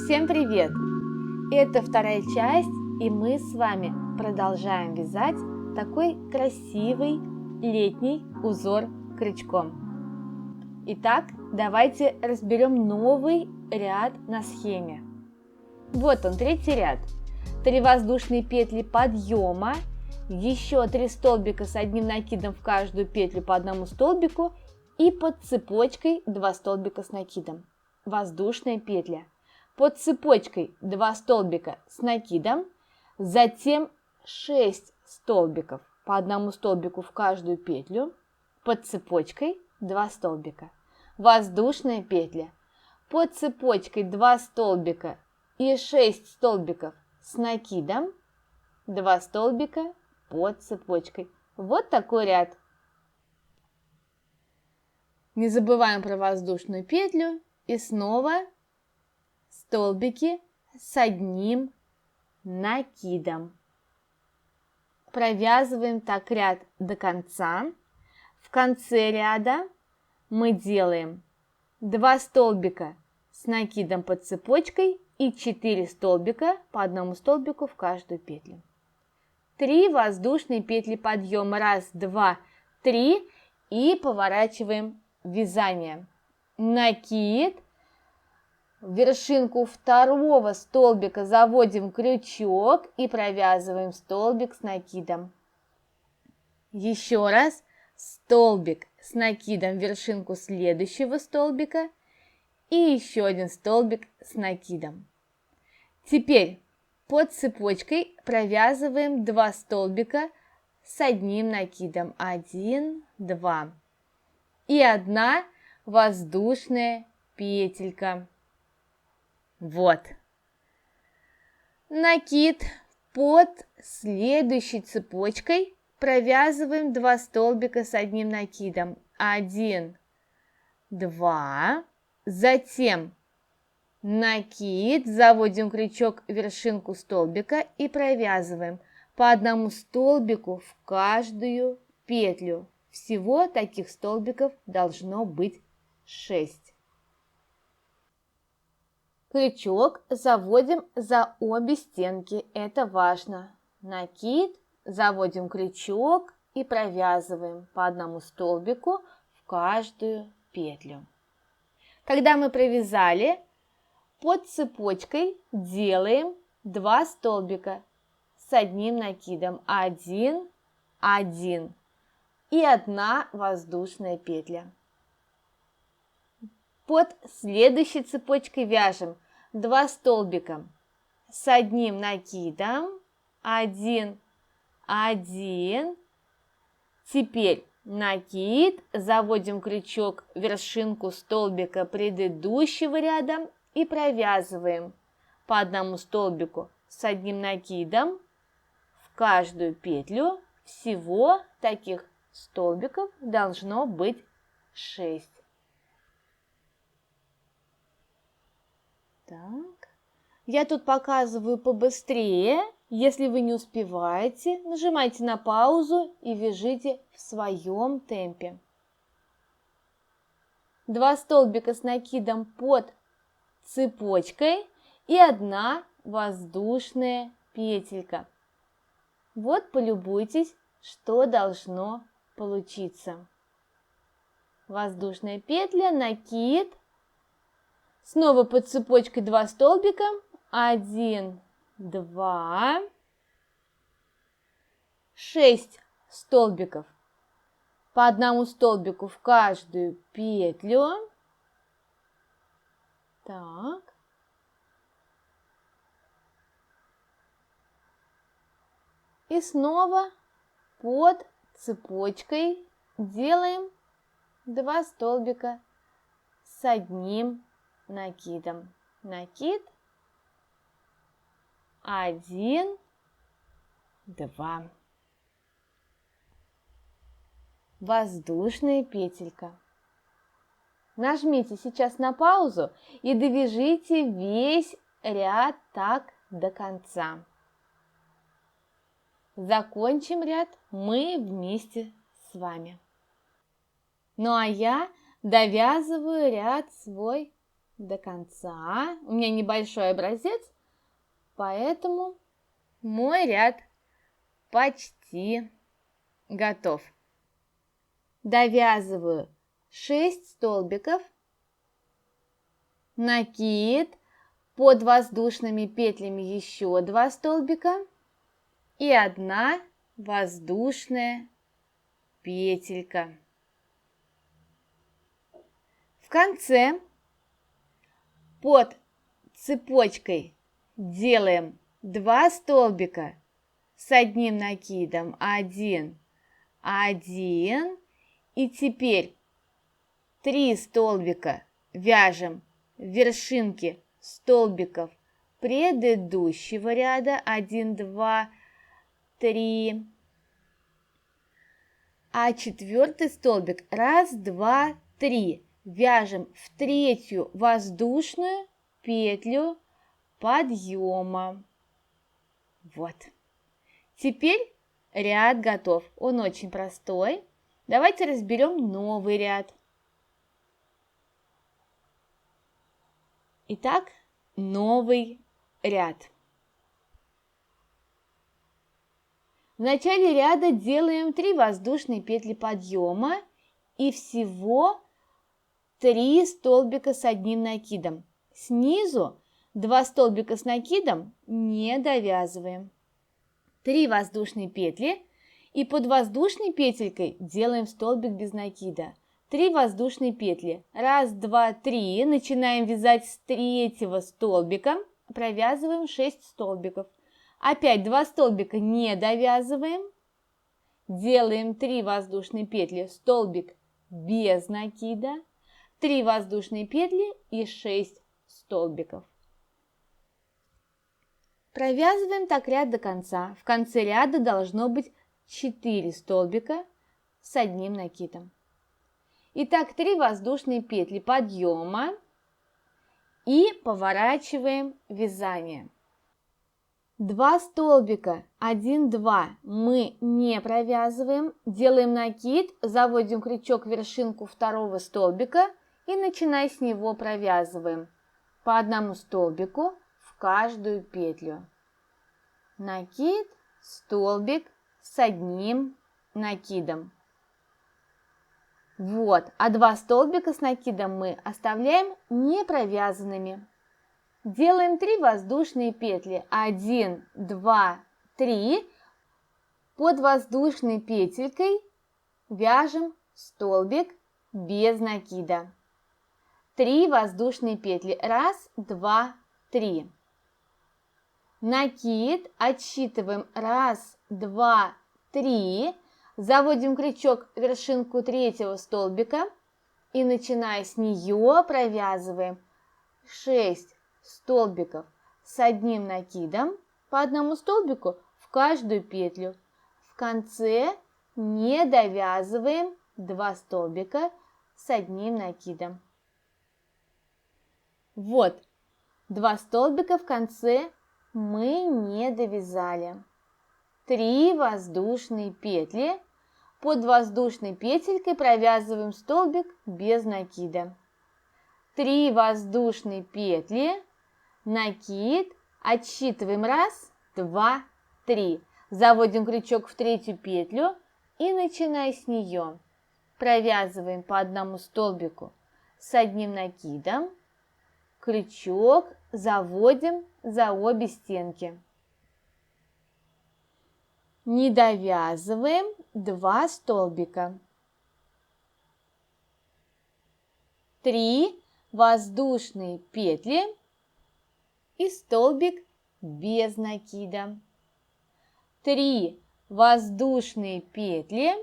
Всем привет! Это вторая часть, и мы с вами продолжаем вязать такой красивый летний узор крючком. Итак, давайте разберем новый ряд на схеме. Вот он, третий ряд. 3 воздушные петли подъема, еще 3 столбика с одним накидом в каждую петлю по одному столбику и под цепочкой 2 столбика с накидом. Воздушная петля. Под цепочкой 2 столбика с накидом, затем 6 столбиков по одному столбику в каждую петлю, под цепочкой 2 столбика. Воздушная петля. Под цепочкой 2 столбика и 6 столбиков с накидом, 2 столбика под цепочкой. Вот такой ряд. Не забываем про воздушную петлю и снова столбики с одним накидом. Провязываем так ряд до конца. В конце ряда мы делаем 2 столбика с накидом под цепочкой и 4 столбика по одному столбику в каждую петлю. 3 воздушные петли подъема. 1, 2, 3 и поворачиваем вязание. Накид. В вершинку второго столбика заводим крючок и провязываем столбик с накидом. Еще раз столбик с накидом в вершинку следующего столбика и еще один столбик с накидом. Теперь под цепочкой провязываем 2 столбика с одним накидом. 1, 2 и 1 воздушная петелька. Вот. Накид. Под следующей цепочкой провязываем 2 столбика с одним накидом. 1, 2. Затем накид. Заводим крючок в вершинку столбика и провязываем по одному столбику в каждую петлю. Всего таких столбиков должно быть 6. Крючок заводим за обе стенки, это важно. Накид, заводим крючок и провязываем по одному столбику в каждую петлю. Когда мы провязали, под цепочкой делаем 2 столбика с одним накидом. 1, 1 и 1 воздушная петля. Под следующей цепочкой вяжем 2 столбика с одним накидом. 1, 1. Теперь накид, заводим крючок в вершинку столбика предыдущего ряда и провязываем по одному столбику с одним накидом в каждую петлю. Всего таких столбиков должно быть 6. Так, я тут показываю побыстрее. Если вы не успеваете, нажимайте на паузу и вяжите в своем темпе. 2 столбика с накидом под цепочкой и 1 воздушная петелька. Вот полюбуйтесь, что должно получиться. Воздушная петля, накид. Снова под цепочкой 2 столбика. 1, 2, 6 столбиков по одному столбику в каждую петлю. Так. И снова под цепочкой делаем 2 столбика с одним накидом. Накид. 1, 2. Воздушная петелька. Нажмите сейчас на паузу и довяжите весь ряд так до конца. Закончим ряд мы вместе с вами. Ну а я довязываю ряд свой до конца. У меня небольшой образец, поэтому мой ряд почти готов. Довязываю 6 столбиков, накид, под воздушными петлями еще 2 столбика и 1 воздушная петелька. В конце под цепочкой делаем 2 столбика с одним накидом, 1, 1, и теперь 3 столбика вяжем в вершинки столбиков предыдущего ряда, 1, 2, 3, а 4 столбик 1, 2, 3 вяжем в 3-ю воздушную петлю подъема. Вот. Теперь ряд готов. Он очень простой. Давайте разберем новый ряд. Итак, новый ряд. В начале ряда делаем 3 воздушные петли подъема и всего 3 столбика с одним накидом. Снизу 2 столбика с накидом не довязываем. 3 воздушные петли и под воздушной петелькой делаем столбик без накида. 3 воздушные петли. 1, 2, 3. Начинаем вязать с 3-го столбика. Провязываем 6 столбиков. Опять 2 столбика не довязываем. Делаем 3 воздушные петли, столбик без накида. 3 воздушные петли и 6 столбиков. Провязываем так ряд до конца. В конце ряда должно быть 4 столбика с одним накидом. Итак, 3 воздушные петли подъема и поворачиваем вязание. 2 столбика, 1, 2 мы не провязываем, делаем накид, заводим крючок в вершинку 2-го столбика и начиная с него провязываем по 1 столбику в каждую петлю. Накид, столбик с одним накидом. Вот, а 2 столбика с накидом мы оставляем не провязанными. Делаем 3 воздушные петли, 1, 2, 3, под воздушной петелькой вяжем столбик без накида. 3 воздушные петли, 1, 2, 3. Накид, отсчитываем 1, 2, 3, заводим крючок в вершинку 3-го столбика и начиная с нее провязываем 6 столбиков с одним накидом по 1 столбику в каждую петлю. В конце не довязываем 2 столбика с одним накидом. Вот, 2 столбика в конце мы не довязали. 3 воздушные петли, под воздушной петелькой провязываем столбик без накида. 3 воздушные петли, накид, отсчитываем 1, 2, 3. Заводим крючок в 3-ю петлю и начиная с нее провязываем по 1 столбику с одним накидом, крючок заводим за обе стенки. Не довязываем 2 столбика. 3 воздушные петли и столбик без накида. 3 воздушные петли,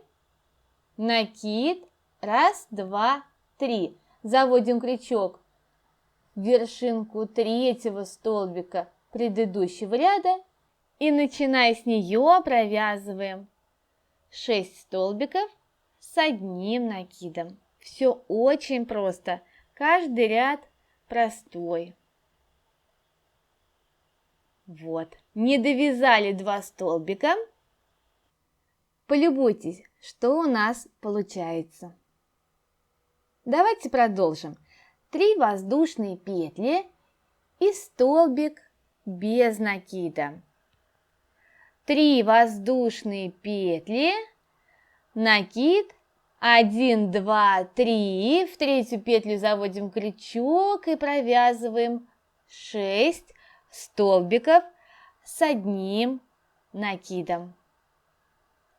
накид, 1, 2, 3. Заводим крючок в вершинку 3-го столбика предыдущего ряда и начиная с нее провязываем 6 столбиков с одним накидом. Все очень просто, каждый ряд простой. Вот, не довязали 2 столбика. Полюбуйтесь, что у нас получается. Давайте продолжим. 3 воздушные петли и столбик без накида. 3 воздушные петли, накид, 1, 2, 3, в третью петлю заводим крючок и провязываем 6 столбиков с одним накидом.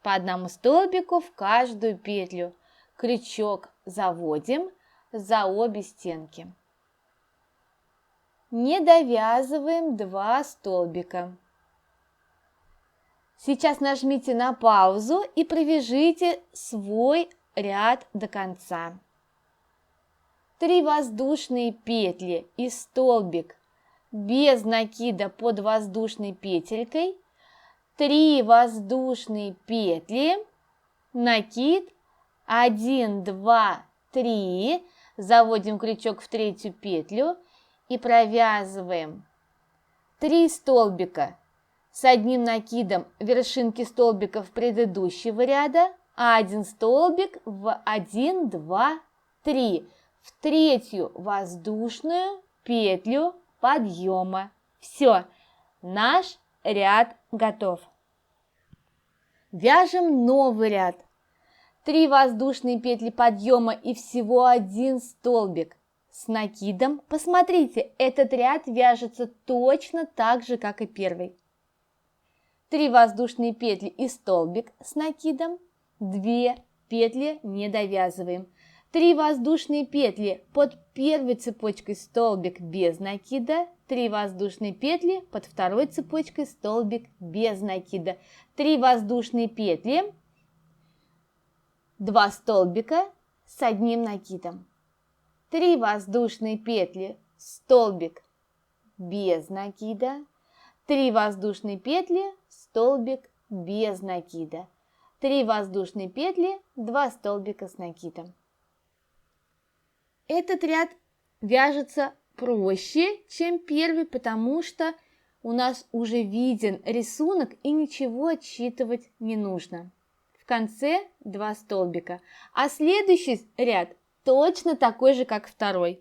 По одному столбику в каждую петлю. Крючок заводим за обе стенки. Не довязываем 2 столбика. Сейчас нажмите на паузу и провяжите свой ряд до конца. 3 воздушные петли и столбик без накида под воздушной петелькой, 3 воздушные петли, накид, 1, 2, 3, заводим крючок в третью петлю и провязываем 3 столбика с одним накидом вершинки столбиков предыдущего ряда, а 1 столбик в 1, 2, 3 в третью воздушную петлю подъема. Все, наш ряд готов. Вяжем новый ряд. 3 воздушные петли подъема и всего 1 столбик с накидом. Посмотрите, этот ряд вяжется точно так же, как и первый. 3 воздушные петли и столбик с накидом, 2 петли не довязываем. 3 воздушные петли под первой цепочкой столбик без накида, 3 воздушные петли под второй цепочкой столбик без накида, 3 воздушные петли, 2 столбика с одним накидом, 3 воздушные петли, столбик без накида, 3 воздушные петли, столбик без накида, 3 воздушные петли, 2 столбика с накидом. Этот ряд вяжется проще, чем первый, потому что у нас уже виден рисунок и ничего отсчитывать не нужно. В конце 2 столбика, а следующий ряд точно такой же, как второй.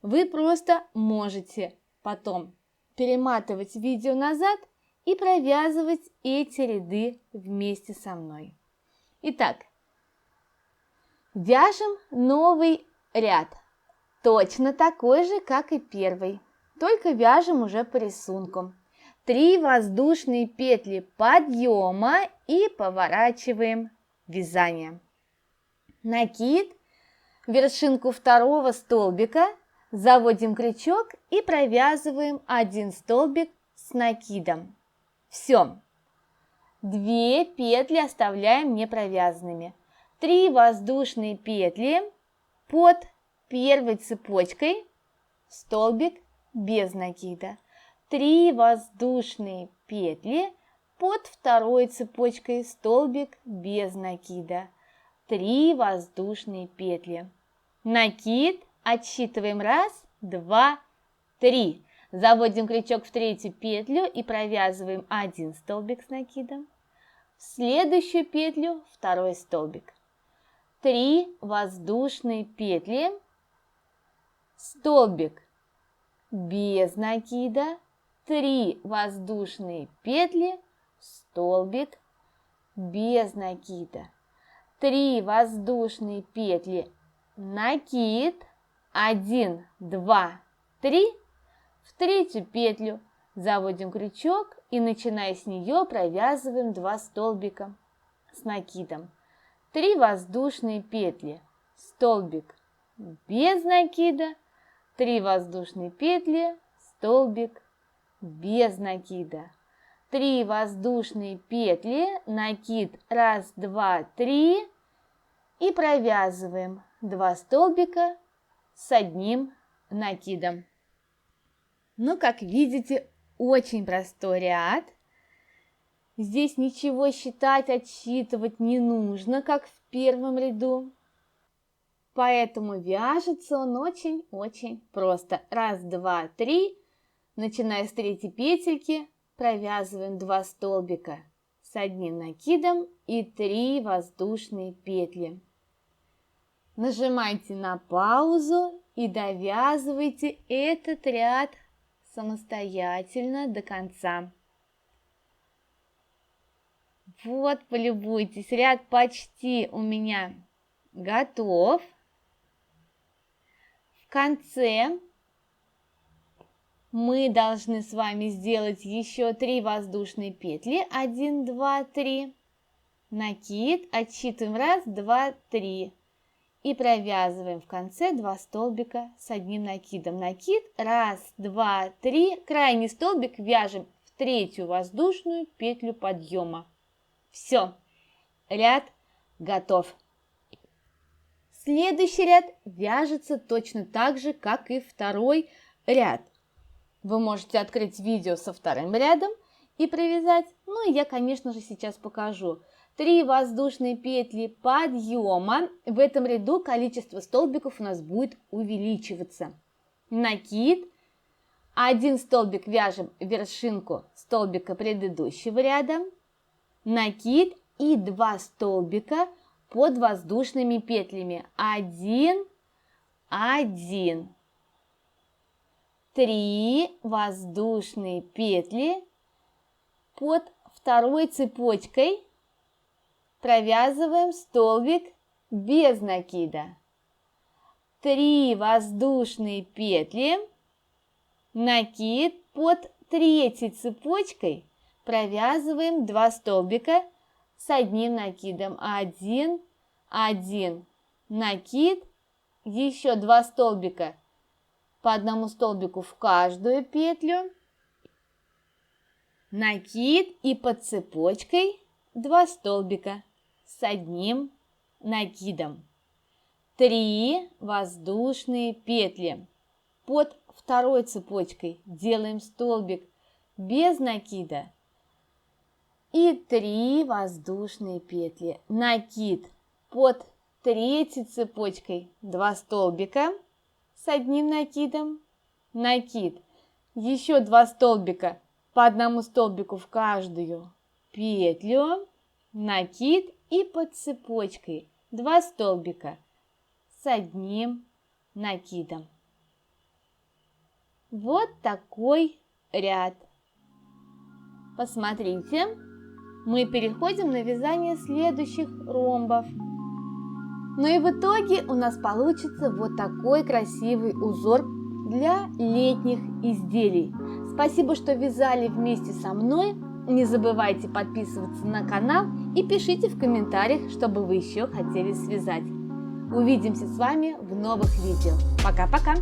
Вы просто можете потом перематывать видео назад и провязывать эти ряды вместе со мной. Итак, вяжем новый ряд, точно такой же, как и первый, только вяжем уже по рисунку. 3 воздушные петли подъема и поворачиваем вязание. Накид, вершинку второго столбика, заводим крючок и провязываем 1 столбик с накидом. Все. 2 петли оставляем не провязанными. 3 воздушные петли под первой цепочкой, столбик без накида. 3 воздушные петли под второй цепочкой, столбик без накида. 3 воздушные петли. Накид, отсчитываем 1, 2, 3. Заводим крючок в третью петлю и провязываем 1 столбик с накидом. В следующую петлю 2 столбик. 3 воздушные петли, столбик без накида, 3 воздушные петли, столбик без накида, 3 воздушные петли, накид, 1, 2, 3, в третью петлю заводим крючок и, начиная с нее, провязываем 2 столбика с накидом. 3 воздушные петли, столбик без накида, 3 воздушные петли, столбик без накида, 3 воздушные петли, накид 1, 2, 3 и провязываем 2 столбика с одним накидом. Ну, как видите, очень простой ряд. Здесь ничего считать, отсчитывать не нужно, как в первом ряду. Поэтому вяжется он очень-очень просто. 1, 2, 3. Начиная с третьей петельки, провязываем 2 столбика с одним накидом и 3 воздушные петли. Нажимайте на паузу и довязывайте этот ряд самостоятельно до конца. Вот, полюбуйтесь, ряд почти у меня готов. В конце мы должны с вами сделать еще 3 воздушные петли. 1, 2, 3. Накид, отсчитываем 1, 2, 3. И провязываем в конце 2 столбика с одним накидом. Накид, 1, 2, 3. Крайний столбик вяжем в 3-ю воздушную петлю подъема. Все, ряд готов. Следующий ряд вяжется точно так же, как и второй ряд. Вы можете открыть видео со вторым рядом и провязать. Ну и я, конечно же, сейчас покажу. 3 воздушные петли подъема. В этом ряду количество столбиков у нас будет увеличиваться. Накид. 1 столбик вяжем вершинку столбика предыдущего ряда. Накид и 2 столбика под воздушными петлями. 1, 1. 3 воздушные петли под второй цепочкой. Провязываем столбик без накида. 3 воздушные петли, накид под 3-й цепочкой. Провязываем 2 столбика с одним накидом. 1, 1. Накид, еще 2 столбика по одному столбику в каждую петлю. Накид и под цепочкой 2 столбика с одним накидом. 3 воздушные петли. Под второй цепочкой делаем столбик без накида. И 3 воздушные петли. Накид под 3-й цепочкой 2 столбика с одним накидом. Накид. Еще 2 столбика по одному столбику в каждую петлю. Накид и под цепочкой 2 столбика с одним накидом. Вот такой ряд. Посмотрите, мы переходим на вязание следующих ромбов. Ну и в итоге у нас получится вот такой красивый узор для летних изделий. Спасибо, что вязали вместе со мной. Не забывайте подписываться на канал и пишите в комментариях, что бы вы еще хотели связать. Увидимся с вами в новых видео. Пока-пока!